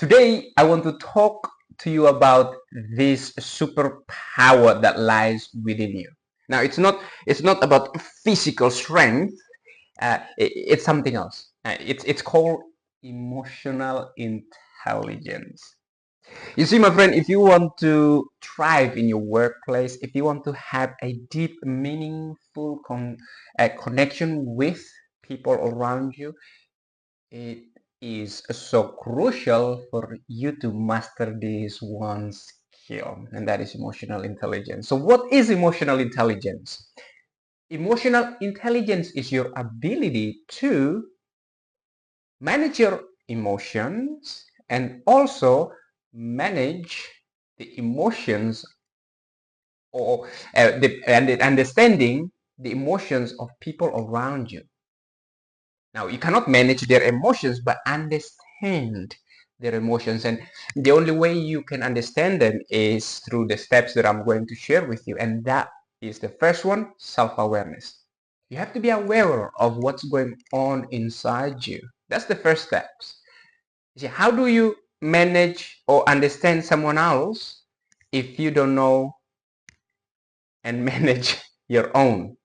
Today, I want to talk to you about this superpower that lies within you. Now, it's not about physical strength. It's something else. It's called emotional intelligence. You see, my friend, if you want to thrive in your workplace, if you want to have a deep, meaningful connection with people around you, it is so crucial for you to master this one skill, and that is emotional intelligence. So, what is emotional intelligence? Emotional intelligence is your ability to manage your emotions and also manage the emotions or and understanding the emotions of people around you. Now, you cannot manage their emotions, but understand their emotions. And the only way you can understand them is through the steps that I'm going to share with you. And that is the first one, self-awareness. You have to be aware of what's going on inside you. That's the first steps. You see, how do you manage or understand someone else if you don't know and manage your own?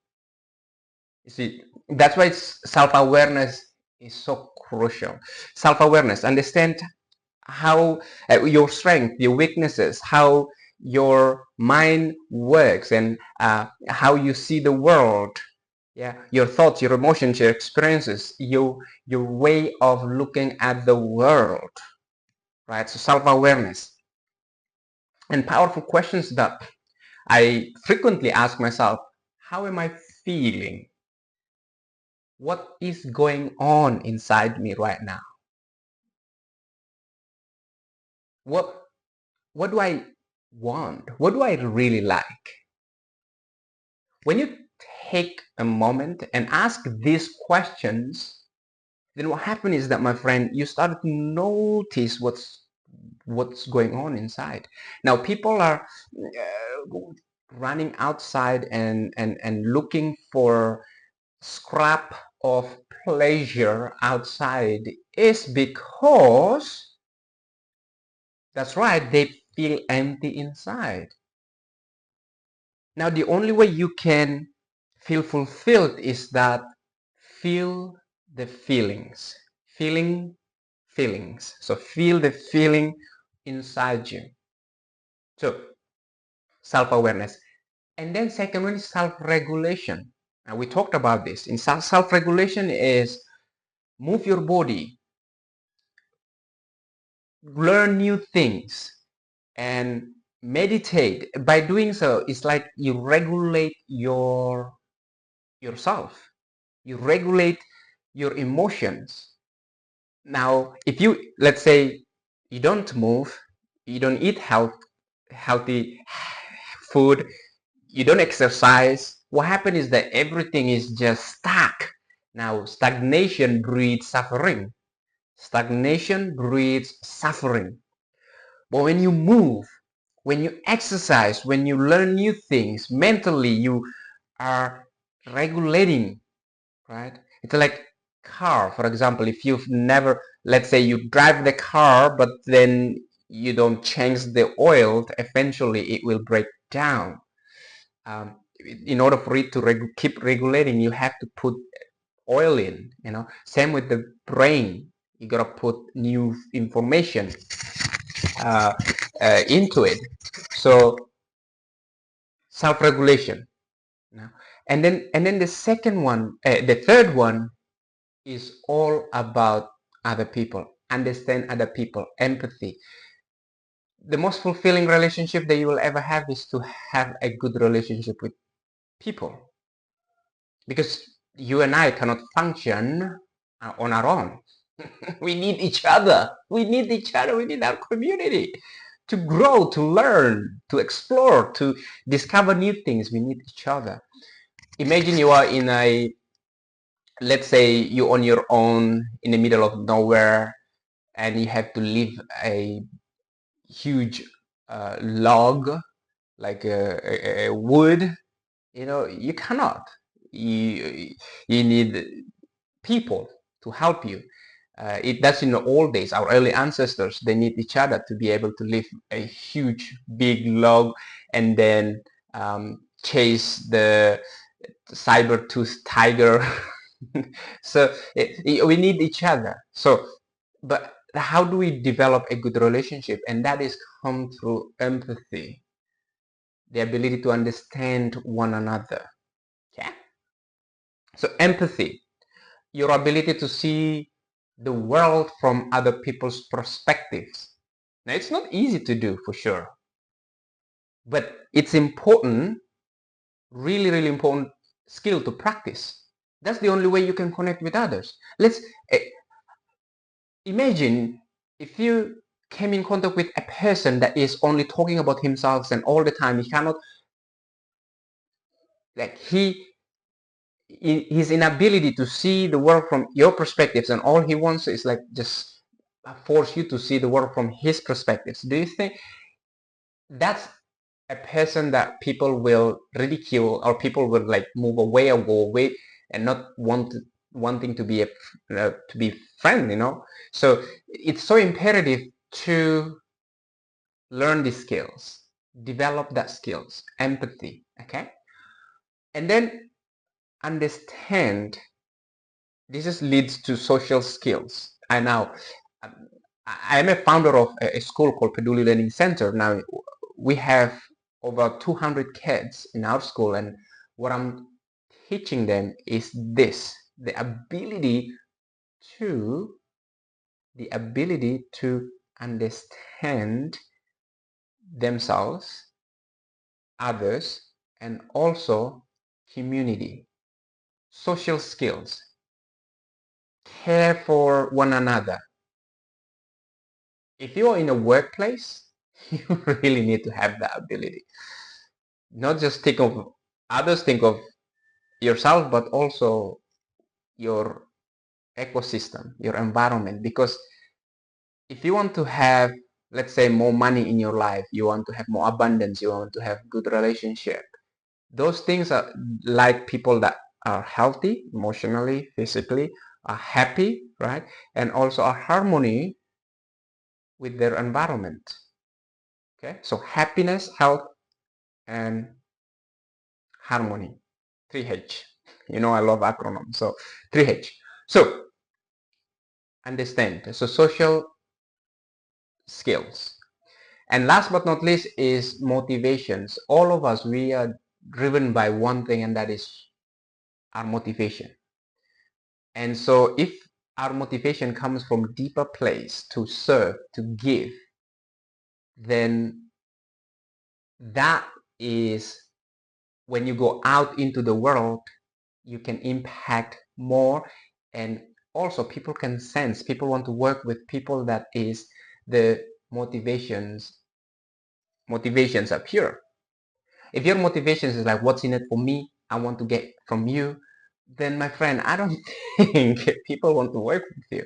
You see, that's why self-awareness is so crucial. Self-awareness, understand how your strength, your weaknesses, how your mind works, and how you see the world. Yeah, your thoughts, your emotions, your experiences, your way of looking at the world. Right. So self-awareness and powerful questions that I frequently ask myself: how am I feeling? What is going on inside me right now? What what do I want? What do I really like? When you take a moment and ask these questions, then what happens is that, my friend, you start to notice what's going on inside. Now, people are running outside and looking for scrap of pleasure outside is because that's right, they feel empty inside. Now, the only way you can feel fulfilled is that feel the feelings. Feeling feelings. So feel the feeling inside you. So self-awareness. And then second one is self-regulation. And we talked about this. In self-regulation is move your body, learn new things, and meditate. By doing so, it's like you regulate yourself. You regulate your emotions. Now, if you, let's say, you don't move, you don't eat healthy food, you don't exercise, what happens is that everything is just stuck. Now, stagnation breeds suffering. Stagnation breeds suffering. But when you move, when you exercise, when you learn new things, mentally you are regulating, right? It's like car, for example. If you've never, let's say you drive the car, but then you don't change the oil, eventually it will break down. In order for it to keep regulating, you have to put oil in, same with the brain. You gotta put new information uh, into it. So self-regulation. And then the second one, the third one is all about other people. Understand other people, empathy. The most fulfilling relationship that you will ever have is to have a good relationship with people, because you and I cannot function on our own. We need each other. We need each other. We need our community to grow, to learn, to explore, to discover new things. We need each other. Imagine you are in a, let's say you on your own in the middle of nowhere, and you have to leave a huge log, like a wood. You cannot. You need people to help you. That's in the old days. Our early ancestors, they need each other to be able to lift a huge, big log and then chase the saber-toothed tiger. So we need each other. So, but how do we develop a good relationship? And that is come through empathy, the ability to understand one another. Okay. So empathy, your ability to see the world from other people's perspectives. Now, it's not easy to do for sure, but it's important, really, really important skill to practice. That's the only way you can connect with others. Let's imagine if you came in contact with a person that is only talking about himself and all the time. He cannot, like, his inability to see the world from your perspectives, and all he wants is like just force you to see the world from his perspectives. Do you think that's a person that people will ridicule, or people will like move away or go away and not wanting to be to be friend, you know? So it's so imperative to learn these skills, develop that skills, empathy, okay? And then understand. This is leads to social skills. I now, I am a founder of a school called Peduli Learning Center. Now we have over 200 kids in our school, and what I'm teaching them is this: the ability to understand themselves, others, and also community, social skills, care for one another. If you are in a workplace, you really need to have that ability. Not just think of others, think of yourself, but also your ecosystem, your environment. Because if you want to have, let's say, more money in your life, you want to have more abundance, you want to have good relationship, those things are like people that are healthy emotionally, physically, are happy, right? And also are harmony with their environment. Okay, so happiness, health, and harmony. 3H. You know I love acronyms. So 3H. So understand. So social skills. And last but not least is motivations. All of us, we are driven by one thing, and that is our motivation. And so if our motivation comes from deeper place to serve, to give, then that is when you go out into the world, you can impact more, and also people can sense, people want to work with people that is the motivations are pure. If your motivations is like, what's in it for me, I want to get from you, then my friend, I don't think people want to work with you.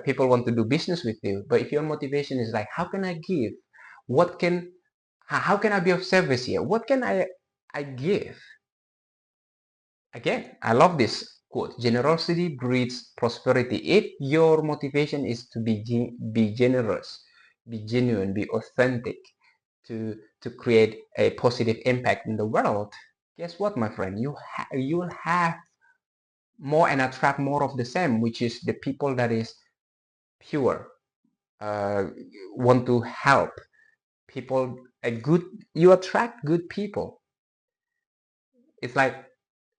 People want to do business with you. But if your motivation is like, how can I give, what can how can I be of service here, what can I give. Again, I love this quote: generosity breeds prosperity. If your motivation is to be generous, be genuine, be authentic, to create a positive impact in the world, guess what, my friend? You will have more and attract more of the same, which is the people that is pure, uh, want to help people. You attract good people. It's like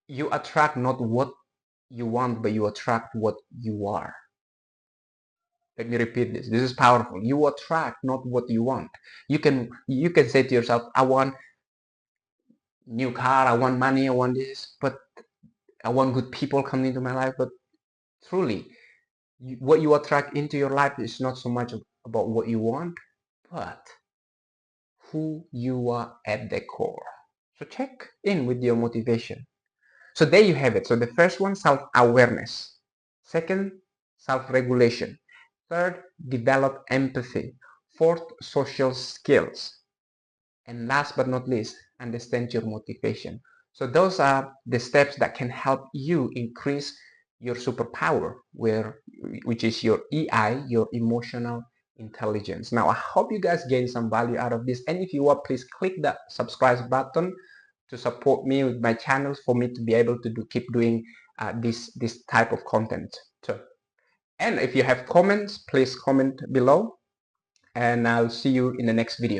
you attract not what you want, but you attract what you are. Let me repeat this. This is powerful. You attract not what you want. You can say to yourself, I want new car, I want money, I want this, but I want good people coming into my life. But truly, what you attract into your life is not so much about what you want, but who you are at the core. So check in with your motivation. So there you have it. So the first one, self-awareness. Second, self-regulation. Third, develop empathy. Fourth, social skills. And last but not least, understand your motivation. So those are the steps that can help you increase your superpower, which is your EI, your emotional intelligence. Now, I hope you guys gain some value out of this. And if you are, please click that subscribe button to support me with my channels for me to be able to keep doing this type of content. So, and if you have comments, please comment below, and I'll see you in the next video.